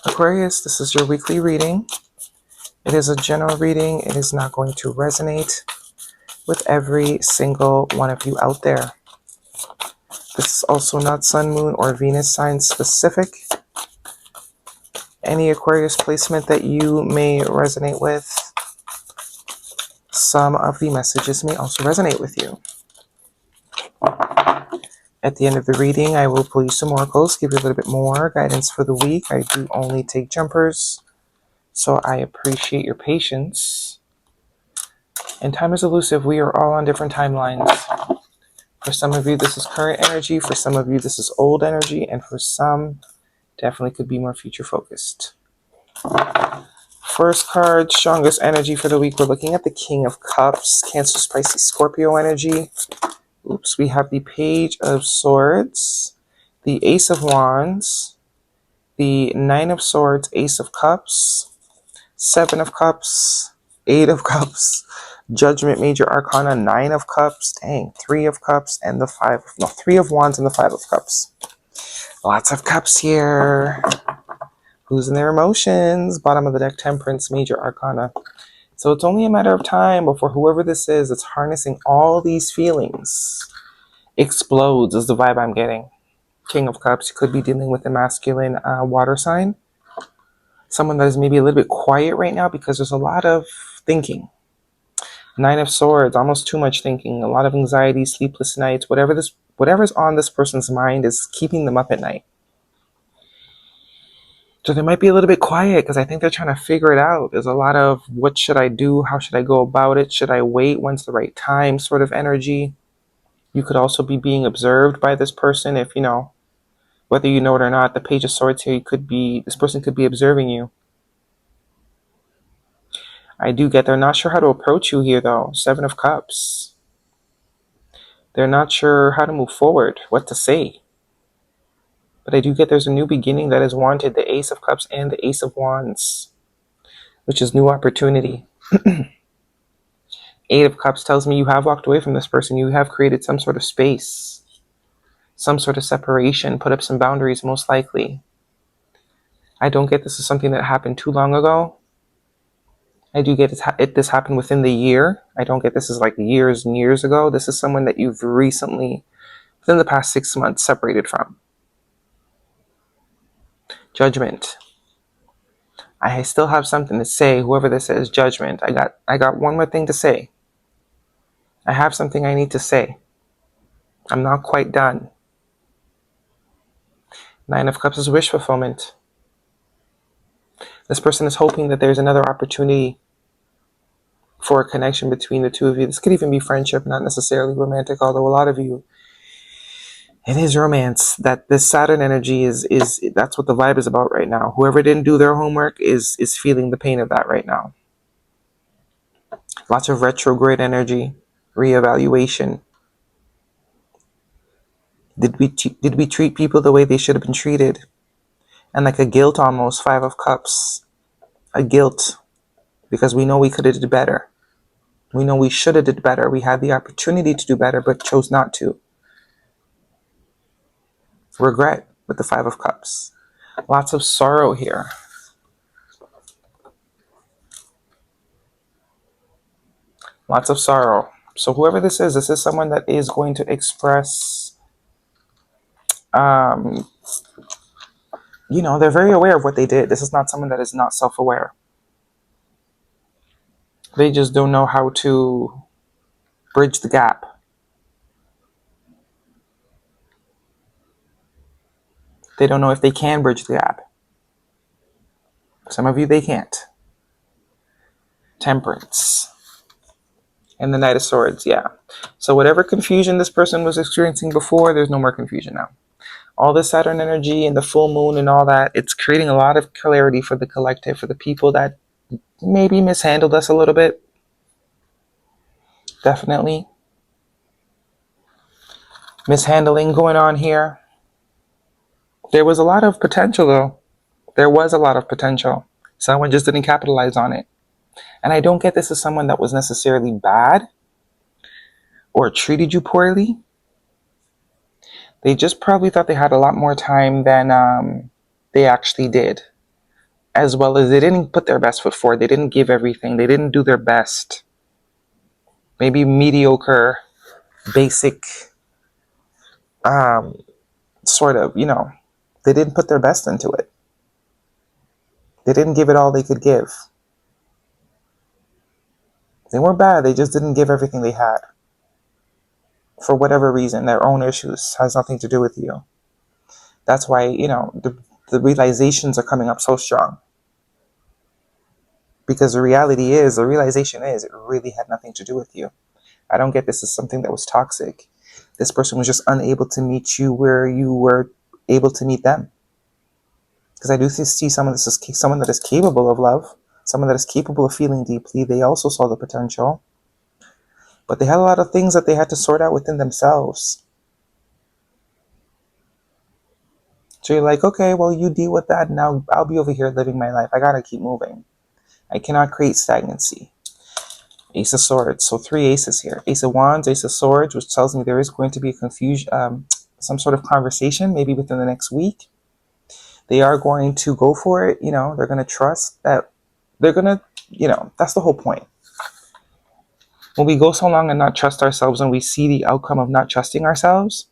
Aquarius, this is your weekly reading. It is a general reading. It is not going to resonate with every single one of you out there. This is also not Sun, Moon, or Venus sign specific. Any Aquarius placement that you may resonate with, some of the messages may also resonate with you. At the end of the reading, I will pull you some oracles, give you a little bit more guidance for the week. I do only take jumpers, so I appreciate your patience. And time is elusive. We are all on different timelines. For some of you, this is current energy. For some of you, this is old energy. And for some, definitely could be more future focused. First card, strongest energy for the week. We're looking at the King of Cups, Cancer, Pisces, Scorpio energy. Oops, we have the Page of Swords, the Ace of Wands, the Nine of Swords, Ace of Cups, Seven of Cups, Eight of Cups, Judgment, Major Arcana, Nine of Cups, Three of Cups, and the Three of Wands and the Five of Cups. Lots of cups here. Who's in their emotions? Bottom of the deck, Temperance, Major Arcana. So it's only a matter of time before whoever this is that's harnessing all these feelings explodes, is the vibe I'm getting. King of Cups could be dealing with a masculine water sign. Someone that is maybe a little bit quiet right now because there's a lot of thinking. Nine of Swords, almost too much thinking, a lot of anxiety, sleepless nights, whatever's on this person's mind is keeping them up at night. So they might be a little bit quiet because I think they're trying to figure it out. There's a lot of what should I do? How should I go about it? Should I wait? When's the right time? Sort of energy. You could also be being observed by this person if, whether you know it or not. The Page of Swords here, this person could be observing you. I do get they're not sure how to approach you here though. Seven of Cups. They're not sure how to move forward, what to say. But I do get there's a new beginning that is wanted, the Ace of Cups and the Ace of Wands, which is new opportunity. Eight of Cups tells me you have walked away from this person. You have created some sort of space, some sort of separation, put up some boundaries most likely. I don't get this is something that happened too long ago. I do get this happened within the year. I don't get this is like years and years ago. This is someone that you've recently, within the past 6 months, separated from. Judgment. I still have something to say. Whoever this is, Judgment. I got one more thing to say. I have something I need to say. I'm not quite done. Nine of Cups is wish fulfillment. This person is hoping that there's another opportunity for a connection between the two of you. This could even be friendship, not necessarily romantic, although a lot of you, it is romance. That this Saturn energy is that's what the vibe is about right now. Whoever didn't do their homework is feeling the pain of that right now. Lots of retrograde energy, reevaluation. Did we treat people the way they should have been treated? And like a guilt almost, Five of Cups. A guilt. Because we know we could have did better. We know we should have did better. We had the opportunity to do better, but chose not to. Regret with the Five of Cups. Lots of sorrow here. Lots of sorrow. So whoever this is someone that is going to express, they're very aware of what they did. This is not someone that is not self-aware. They just don't know how to bridge the gap. They don't know if they can bridge the gap. Some of you, they can't. Temperance. And the Knight of Swords, yeah. So whatever confusion this person was experiencing before, there's no more confusion now. All the Saturn energy and the full moon and all that, it's creating a lot of clarity for the collective, for the people that maybe mishandled us a little bit. Definitely. Mishandling going on here. There was a lot of potential though. There was a lot of potential. Someone just didn't capitalize on it. And I don't get this as someone that was necessarily bad or treated you poorly. They just probably thought they had a lot more time than they actually did. as well as they didn't put their best foot forward. They didn't give everything. They didn't do their best. Maybe mediocre, basic, sort of, they didn't put their best into it. They didn't give it all they could give. They weren't bad. They just didn't give everything they had. For whatever reason, their own issues, has nothing to do with you. That's why, the realizations are coming up so strong. Because the realization is, it really had nothing to do with you. I don't get this as something that was toxic. This person was just unable to meet you where you were able to meet them. Because I do see someone that is capable of love, someone that is capable of feeling deeply. They also saw the potential. But they had a lot of things that they had to sort out within themselves. So you're like, okay, well, you deal with that. Now I'll be over here living my life. I got to keep moving. I cannot create stagnancy. Ace of Swords. So 3 aces here. Ace of Wands, Ace of Swords, which tells me there is going to be a confusion, some sort of conversation, maybe within the next week. They are going to go for it. They're going to trust that they're going to, that's the whole point. When we go so long and not trust ourselves and we see the outcome of not trusting ourselves,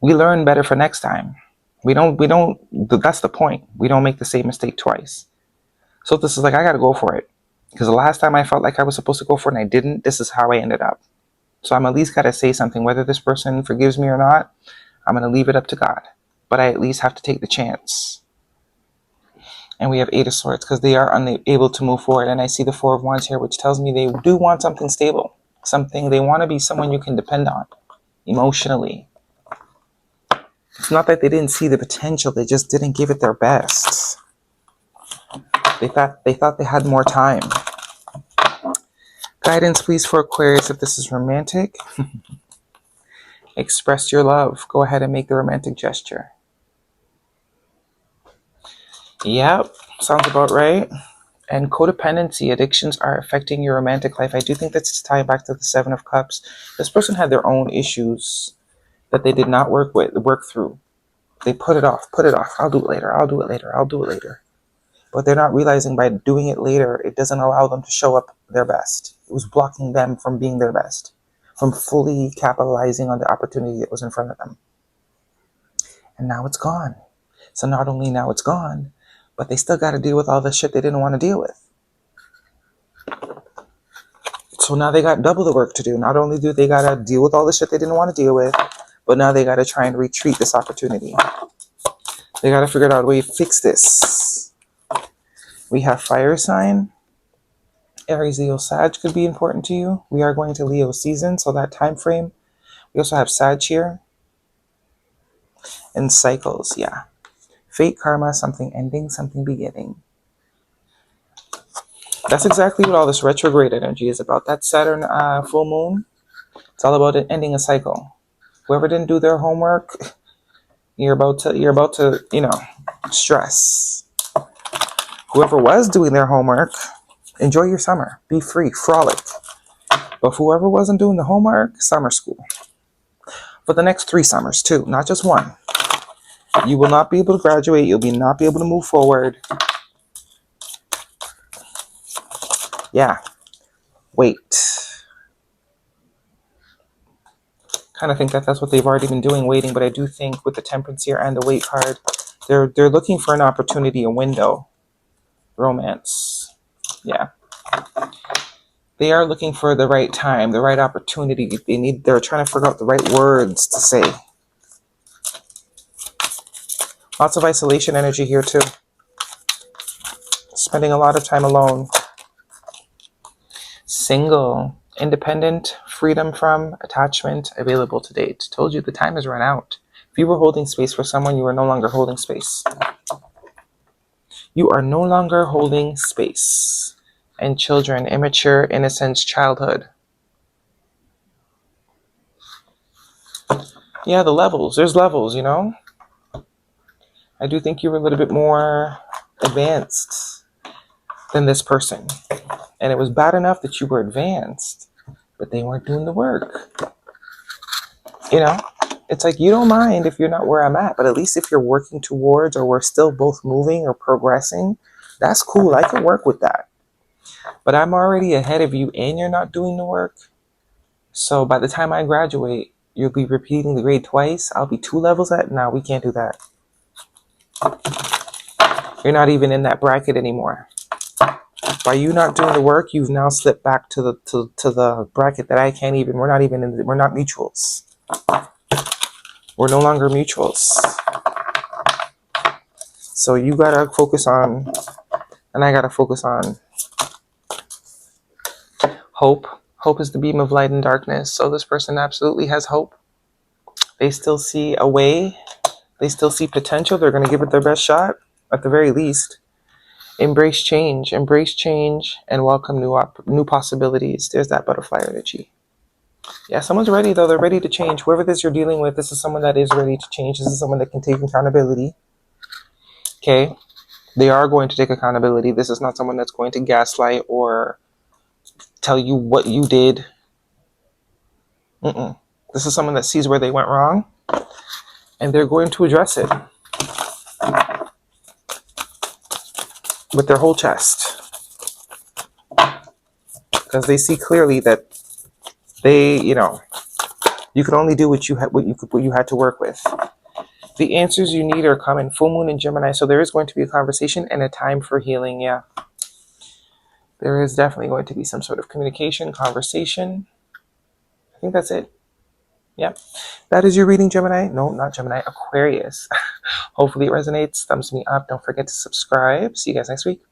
we learn better for next time. That's the point. We don't make the same mistake twice. So this is like, I got to go for it. Because the last time I felt like I was supposed to go for it and I didn't, this is how I ended up. So I'm at least got to say something. Whether this person forgives me or not, I'm going to leave it up to God. But I at least have to take the chance. And we have 8 of Swords because they are unable to move forward. And I see the 4 of Wands here, which tells me they do want something stable. They want to be someone you can depend on emotionally. It's not that they didn't see the potential. They just didn't give it their best. They thought they had more time. Guidance, please, for Aquarius, if this is romantic. Express your love. Go ahead and make the romantic gesture. Yep, sounds about right. And codependency, addictions are affecting your romantic life. I do think that's tied back to the 7 of Cups. This person had their own issues that they did not work through. They put it off. I'll do it later. But they're not realizing by doing it later, it doesn't allow them to show up their best. It was blocking them from being their best, from fully capitalizing on the opportunity that was in front of them. And now it's gone. So not only now it's gone, but they still got to deal with all the shit they didn't want to deal with. So now they got double the work to do. Not only do they got to deal with all the shit they didn't want to deal with, but now they got to try and retreat this opportunity. They got to figure out a way to fix this. We have fire sign. Aries, Leo, Sag could be important to you. We are going to Leo season, so that time frame. We also have Sag here. And cycles, yeah. Fate, karma, something ending, something beginning. That's exactly what all this retrograde energy is about. That Saturn full moon, it's all about it ending a cycle. Whoever didn't do their homework, you're about to, stress. Whoever was doing their homework, enjoy your summer. Be free, frolic. But whoever wasn't doing the homework, summer school. For the next 3 summers too, not just one. You will not be able to graduate. You'll not be able to move forward. Yeah. Wait. Kind of think that that's what they've already been doing, waiting. But I do think with the Temperance here and the Wait card, they're looking for an opportunity, a window. Romance. Yeah. They are looking for the right time, the right opportunity. They're trying to figure out the right words to say. Lots of isolation energy here too. Spending a lot of time alone. Single. Independent. Freedom from attachment. Available to date. Told you the time has run out. If you were holding space for someone, you are no longer holding space. You are no longer holding space. And children. Immature, innocence, childhood. Yeah, the levels. There's levels, I do think you were a little bit more advanced than this person. And it was bad enough that you were advanced, but they weren't doing the work. It's like, you don't mind if you're not where I'm at, but at least if you're working towards, or we're still both moving or progressing, that's cool. I can work with that. But I'm already ahead of you and you're not doing the work. So by the time I graduate, you'll be repeating the grade twice. I'll be 2 levels at. No, we can't do that. You're not even in that bracket anymore. By you not doing the work, you've now slipped back to the bracket that I can't even. We're not even in. We're not mutuals. We're no longer mutuals. So you gotta focus on, and I gotta focus on hope. Hope is the beam of light in darkness. So this person absolutely has hope. They still see a way. They still see potential. They're going to give it their best shot, at the very least. Embrace change, and welcome new possibilities. There's that butterfly energy. Yeah, someone's ready, though. They're ready to change. Whoever this you're dealing with, this is someone that is ready to change. This is someone that can take accountability. Okay? They are going to take accountability. This is not someone that's going to gaslight or tell you what you did. This is someone that sees where they went wrong, and they're going to address it with their whole chest, because they see clearly that they, you can only do what you had to work with. The answers you need are coming. Full moon in Gemini, so there is going to be a conversation and a time for healing. Yeah, there is definitely going to be some sort of communication, conversation. I think that's it. Yeah, that is your reading, Gemini. No, not Gemini, Aquarius. Hopefully it resonates. Thumbs me up. Don't forget to subscribe. See you guys next week.